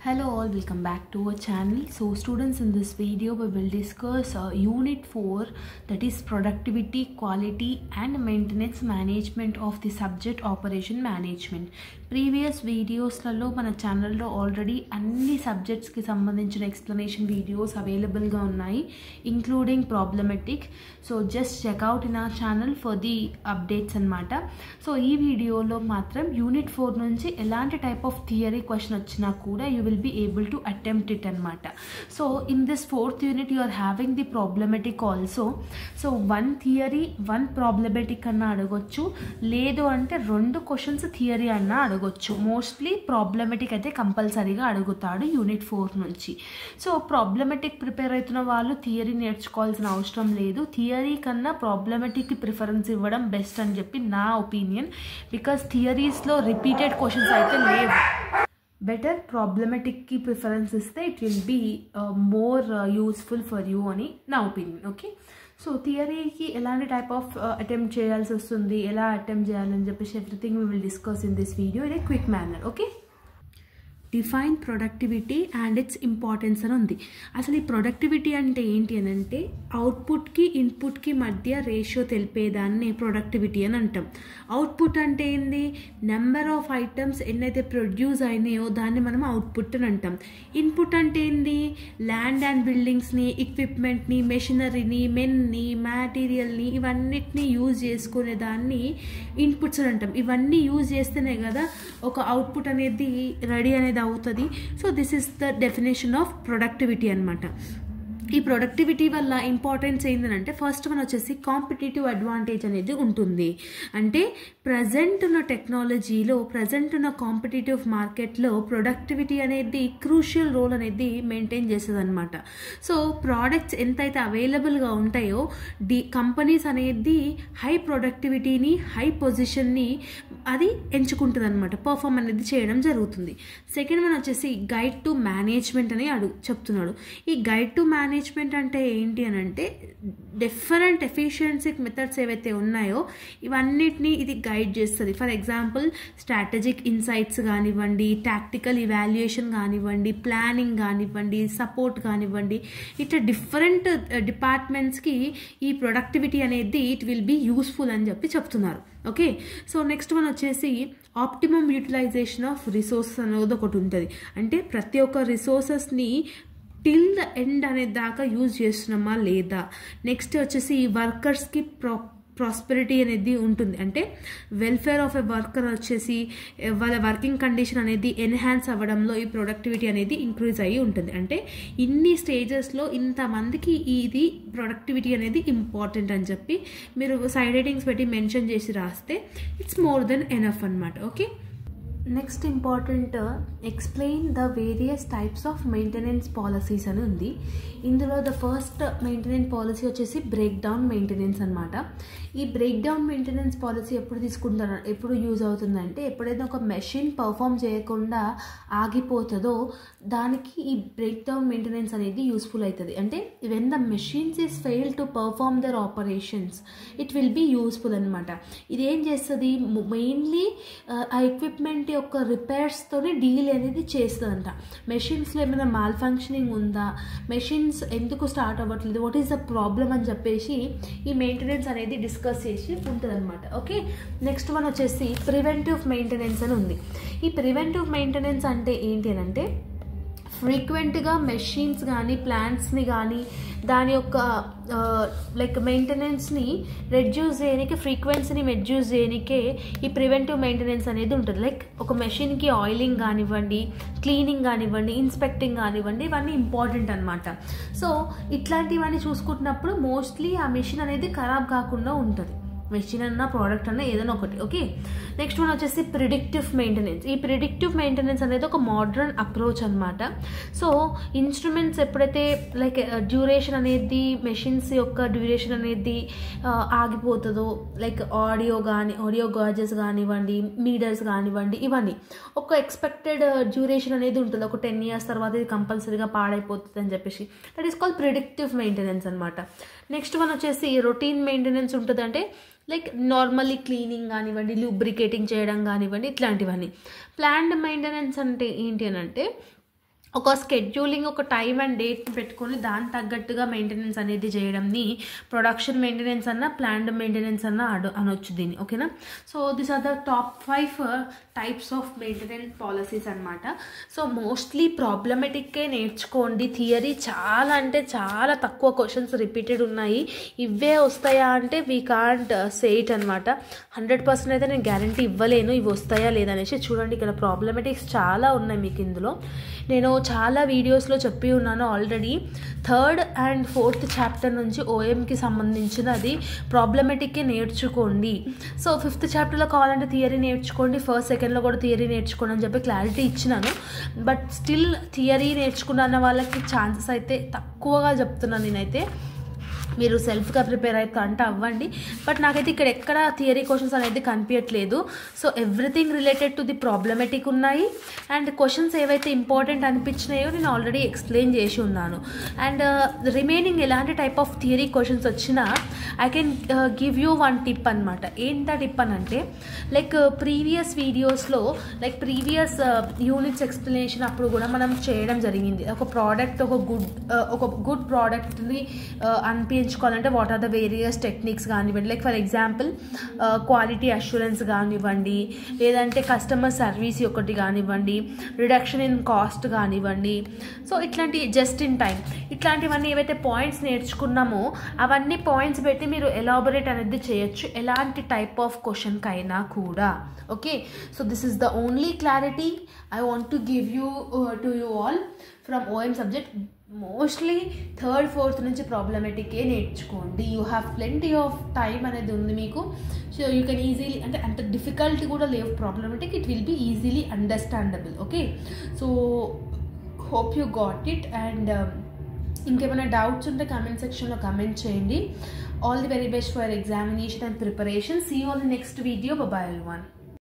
Hello all, welcome back to our channel. So students, in this video we will discuss unit 4, that is productivity, quality and maintenance management of the subject operation management. Previous videos లలో మన ఛానల్లో already అన్ని subjects కి సంబంధించిన explanation videos available గా ఉన్నాయి, including problematic. So just check out in our channel for the updates అన్నమాట. సో ఈ వీడియోలో మాత్రం యూనిట్ 4 నుంచి ఎలాంటి టైప్ ఆఫ్ థియరీ క్వశ్చన్ వచ్చినా కూడా you will be able to attempt it anamata. So in this 4th unit you are having the problematic also. So one theory one problematic anna adagochu, ledu ante rendu questions theory anna adagochu. Mostly problematic aithe compulsory ga adugutadu unit 4 nunchi. So problematic prepare aituna vallu theory నేర్చుకోవాల్సిన అవసరం లేదు. Theory కన్నా problematic కి preference ఇవ్వడం best అని చెప్పి నా opinion, because theories లో రిపీటెడ్ క్వశ్చన్స్ అయితే లేవు. Better problematic ki preference iste it will be more useful for you ani na opinion. Okay, so theory ki elanti type of attempt cheyalsi vastundi, ela attempt cheyalani cheppesi everything we will discuss in this video in a quick manner. Okay, define productivity and its importance అని ఉంది. అసలు ఈ productivity అంటే ఏంటి అని అంటే అవుట్పుట్కి ఇన్పుట్కి మధ్య ratio తెలిపేదాన్ని productivity అని అంటాం. అవుట్పుట్ అంటే ఏంది, నెంబర్ ఆఫ్ ఐటమ్స్ ఎన్నైతే ప్రొడ్యూస్ అయినాయో దాన్ని మనం అవుట్పుట్ అని అంటాం. ఇన్పుట్ అంటే ఏంది, ల్యాండ్ అండ్ బిల్డింగ్స్ని, ఎక్విప్మెంట్ని, మెషినరీని, మెన్ని, మ్యాటీరియల్ని, ఇవన్నిటిని యూజ్ చేసుకునే దాన్ని ఇన్పుట్స్ అని అంటాం. ఇవన్నీ యూజ్ చేస్తేనే కదా ఒక అవుట్పుట్ అనేది రెడీ అనేది అవుతుంది. So this is the definition of productivity అనమాట. ఈ ప్రొడక్టివిటీ వల్ల ఇంపార్టెన్స్ ఏంటంటే ఫస్ట్ వన్ వచ్చేసి కాంపిటేటివ్ అడ్వాంటేజ్ అనేది ఉంటుంది. అంటే ప్రజెంట్ ఉన్న టెక్నాలజీలో, ప్రజెంట్ ఉన్న కాంపిటేటివ్ మార్కెట్లో ప్రొడక్టివిటీ అనేది క్రూషియల్ రోల్ అనేది మెయింటైన్ చేస్తుంది అనమాట. సో ప్రోడక్ట్స్ ఎంతైతే అవైలబుల్గా ఉంటాయో కంపెనీస్ అనేది హై ప్రొడక్టివిటీని, హై పొజిషన్ని అది ఎంచుకుంటుంది అనమాట, పర్ఫార్మ్ అనేది చేయడం జరుగుతుంది. సెకండ్ వన్ వచ్చేసి గైడ్ టు మేనేజ్మెంట్ అని చెప్తున్నాడు. ఈ గైడ్ టు మేనేజ్మెంట్ అంటే ఏంటి అని అంటే డిఫరెంట్ ఎఫిషియన్సీ మెథడ్స్ ఏవైతే ఉన్నాయో ఇవన్నిటిని ఇది గైడ్ చేస్తుంది. ఫర్ ఎగ్జాంపుల్ స్ట్రాటజిక్ ఇన్సైట్స్ కానివ్వండి, టాక్టికల్ ఇవాల్యుయేషన్ కానివ్వండి, ప్లానింగ్ కానివ్వండి, సపోర్ట్ కానివ్వండి, ఇట్లా డిఫరెంట్ డిపార్ట్మెంట్స్కి ఈ ప్రొడక్టివిటీ అనేది ఇట్ విల్ బీ యూస్ఫుల్ అని చెప్పి చెప్తున్నారు. ఓకే, సో నెక్స్ట్ వన్ వచ్చేసి ఆప్టిమమ్ యూటిలైజేషన్ ఆఫ్ రిసోర్సెస్ అనేది ఒకటి ఉంటుంది. అంటే ప్రతి ఒక్క రిసోర్సెస్ని టిల్ ద ఎండ్ అనే దాకా యూజ్ చేస్తున్నామా లేదా. నెక్స్ట్ వచ్చేసి వర్కర్స్కి ప్రాస్పెరిటీ అనేది ఉంటుంది. అంటే వెల్ఫేర్ ఆఫ్ ఎ వర్కర్ వచ్చేసి వాళ్ళ వర్కింగ్ కండిషన్ అనేది ఎన్హాన్స్ అవ్వడంలో ఈ ప్రొడక్టివిటీ అనేది ఇంక్రీజ్ అయ్యి ఉంటుంది. అంటే ఇన్ని స్టేజెస్లో ఇంతమందికి ఇది ప్రొడక్టివిటీ అనేది ఇంపార్టెంట్ అని చెప్పి మీరు సైడ్ హెడ్డింగ్స్ పెట్టి మెన్షన్ చేసి రాస్తే ఇట్స్ మోర్ దెన్ ఎనఫ్ అనమాట. Okay, next important explain the various types of maintenance policies అని ఉంది. ఇందులో ద ఫస్ట్ మెయింటెనెన్స్ పాలసీ వచ్చేసి బ్రేక్ డౌన్ మెయింటెనెన్స్ అనమాట. ఈ బ్రేక్ డౌన్ మెయింటెనెన్స్ పాలసీ ఎప్పుడు యూజ్ అవుతుందంటే ఎప్పుడైతే ఒక మెషిన్ పర్ఫామ్ చేయకుండా ఆగిపోతుందో దానికి ఈ బ్రేక్ డౌన్ మెయింటెనెన్స్ అనేది యూస్ఫుల్ అవుతుంది. అంటే when the machines is fail to perform their operations it will be useful అనమాట. ఇది ఏం చేస్తుంది, మెయిన్లీ ఆ ఎక్విప్మెంట్ యొక్క రిపేర్స్తోనే డీల్ అనేది చేస్తుందంట. మెషిన్స్లో ఏమైనా మాల్ ఫంక్షనింగ్ ఉందా, మెషిన్స్ ఎందుకు స్టార్ట్ అవ్వట్లేదు, వాట్ ఈస్ ద ప్రాబ్లమ్ అని చెప్పేసి ఈ మెయింటెనెన్స్ అనేది డిస్కస్ చేసి ఉంటుంది అనమాట. ఓకే, నెక్స్ట్ వన్ వచ్చేసి ప్రివెంటివ్ మెయింటెనెన్స్ అని ఉంది. ఈ ప్రివెంటివ్ మెయింటెనెన్స్ అంటే ఏంటి అని అంటే ఫ్రీక్వెంట్గా మెషిన్స్ కానీ ప్లాంట్స్ని కానీ దాని యొక్క లైక్ మెయింటెనెన్స్ని రెడ్యూస్ చేయడానికి, ఫ్రీక్వెన్సీని రెడ్యూస్ చేయడానికే ఈ ప్రివెంటివ్ మెయింటెనెన్స్ అనేది ఉంటుంది. లైక్ ఒక మెషిన్కి ఆయిలింగ్ కానివ్వండి, క్లీనింగ్ కానివ్వండి, ఇన్స్పెక్టింగ్ కానివ్వండి, ఇవన్నీ ఇంపార్టెంట్ అనమాట. సో ఇట్లాంటివన్నీ చూసుకుంటున్నప్పుడు మోస్ట్లీ ఆ మెషిన్ అనేది ఖరాబ్ కాకుండా ఉంటుంది, మెషిన్ అన్న ప్రోడక్ట్ అన్న ఏదైనా ఒకటి. ఓకే, నెక్స్ట్ వన్ వచ్చేసి ప్రిడిక్టివ్ మెయింటెనెన్స్. ఈ ప్రిడిక్టివ్ మెయింటెనెన్స్ అనేది ఒక మోడర్న్ అప్రోచ్ అనమాట. సో ఇన్స్ట్రుమెంట్స్ ఎప్పుడైతే లైక్ డ్యూరేషన్ అనేది, మెషిన్స్ యొక్క డ్యూరేషన్ అనేది ఆగిపోతుందో, లైక్ ఆడియో గాజెస్ కానివ్వండి, మీటర్స్ కానివ్వండి, ఇవన్నీ ఒక ఎక్స్పెక్టెడ్ డ్యూరేషన్ అనేది ఉంటుంది. ఒక 10 years తర్వాత ఇది కంపల్సరీగా పాడైపోతుంది అని చెప్పేసి that is called predictive maintenance అనమాట. నెక్స్ట్ వన్ వచ్చేసి రొటీన్ మెయింటెనెన్స్ ఉంటుంది. అంటే లైక్ నార్మల్లీ క్లీనింగ్ కానివ్వండి, లూబ్రికేటింగ్ చేయడం కానివ్వండి, ఇట్లాంటివన్నీ. ప్లాన్డ్ మెయింటెనెన్స్ అంటే ఏంటి అని అంటే ఒక స్కెడ్యూలింగ్, ఒక టైం అండ్ డేట్ పెట్టుకొని దాని తగ్గట్టుగా మెయింటెనెన్స్ అనేది చేయడంని ప్రొడక్షన్ మెయింటెనెన్స్ అన్న, ప్లాన్డ్ మెయింటెనెన్స్ అన్న అనొచ్చు దీన్ని. ఓకేనా? So these are the top 5 types of maintenance policies అనమాట. సో మోస్ట్లీ ప్రాబ్లమెటిక్కే నేర్చుకోండి. థియరీ చాలా అంటే చాలా తక్కువ క్వశ్చన్స్ రిపీటెడ్ ఉన్నాయి. ఇవే వస్తాయా అంటే వీ కాంట్ సే ఇట్ అనమాట. 100% అయితే నేను గ్యారంటీ ఇవ్వలేను ఇవి వస్తాయా లేదనేసి. చూడండి ఇక్కడ ప్రాబ్లమెటిక్స్ చాలా ఉన్నాయి మీకు ఇందులో. నేను చాలా వీడియోస్లో చెప్పి ఉన్నాను already. 3rd and 4th chapter నుంచి ఓఎంకి సంబంధించినది ప్రాబ్లమెటిక్కే నేర్చుకోండి. సో 5th చాప్టర్లో కావాలంటే థియరీ నేర్చుకోండి, 1st, 2ndలో కూడా థియరీ నేర్చుకోండి అని చెప్పి క్లారిటీ ఇచ్చినాను. బట్ స్టిల్ థియరీ నేర్చుకున్న వాళ్ళకి ఛాన్సెస్ అయితే తక్కువగా చెప్తున్నాను నేనైతే. మీరు సెల్ఫ్గా ప్రిపేర్ అవుతా అంటే అవ్వండి. బట్ నాకైతే ఇక్కడ ఎక్కడ థియరీ క్వశ్చన్స్ అనేది కనిపించట్లేదు. So everything related to the problematic ఉన్నాయి. అండ్ క్వశ్చన్స్ ఏవైతే ఇంపార్టెంట్ అనిపించినాయో నేను ఆల్రెడీ ఎక్స్ప్లెయిన్ చేసి ఉన్నాను. అండ్ రిమైనింగ్ ఎలాంటి టైప్ ఆఫ్ థియరీ క్వశ్చన్స్ వచ్చినా I can give you one tip అనమాట. ఏంటా టిప్ అని అంటే, లైక్ ప్రీవియస్ వీడియోస్లో లైక్ ప్రీవియస్ యూనిట్స్ ఎక్స్ప్లెనేషన్ అప్పుడు కూడా మనం చేయడం జరిగింది. ఒక ప్రోడక్ట్, ఒక గుడ్ ప్రోడక్ట్ని అనిపించుకోవాలంటే what are the various techniques కానివ్వండి. Like for example quality assurance కానివ్వండి, లేదంటే కస్టమర్ సర్వీస్ ఒకటి కానివ్వండి, రిడక్షన్ ఇన్ కాస్ట్ కానివ్వండి. సో ఇట్లాంటి జస్ట్ ఇన్ టైం ఇట్లాంటివన్నీ ఏవైతే పాయింట్స్ నేర్చుకున్నామో అవన్నీ పాయింట్స్ పెట్టి మీరు ఎలాబొరేట్ అనేది చేయొచ్చు ఎలాంటి టైప్ ఆఫ్ క్వశ్చన్కైనా కూడా. Okay, so this is the only clarity I want to give you to you all from OM subject. Mostly 3rd, 4th నుంచి ప్రాబ్లమెటిక్కే నేర్చుకోండి. You have plenty of time అనేది ఉంది మీకు. సో యూ కెన్ ఈజీలీ, అంటే అంత difficulty కూడా లేవు problematic. It will be easily understandable. Okay, so hope you got it. And ఇంకేమైనా డౌట్స్ ఉంటే కామెంట్ సెక్షన్లో కమెంట్ చేయండి. All the very best for examination and preparation. See you on the next video. Bye bye everyone.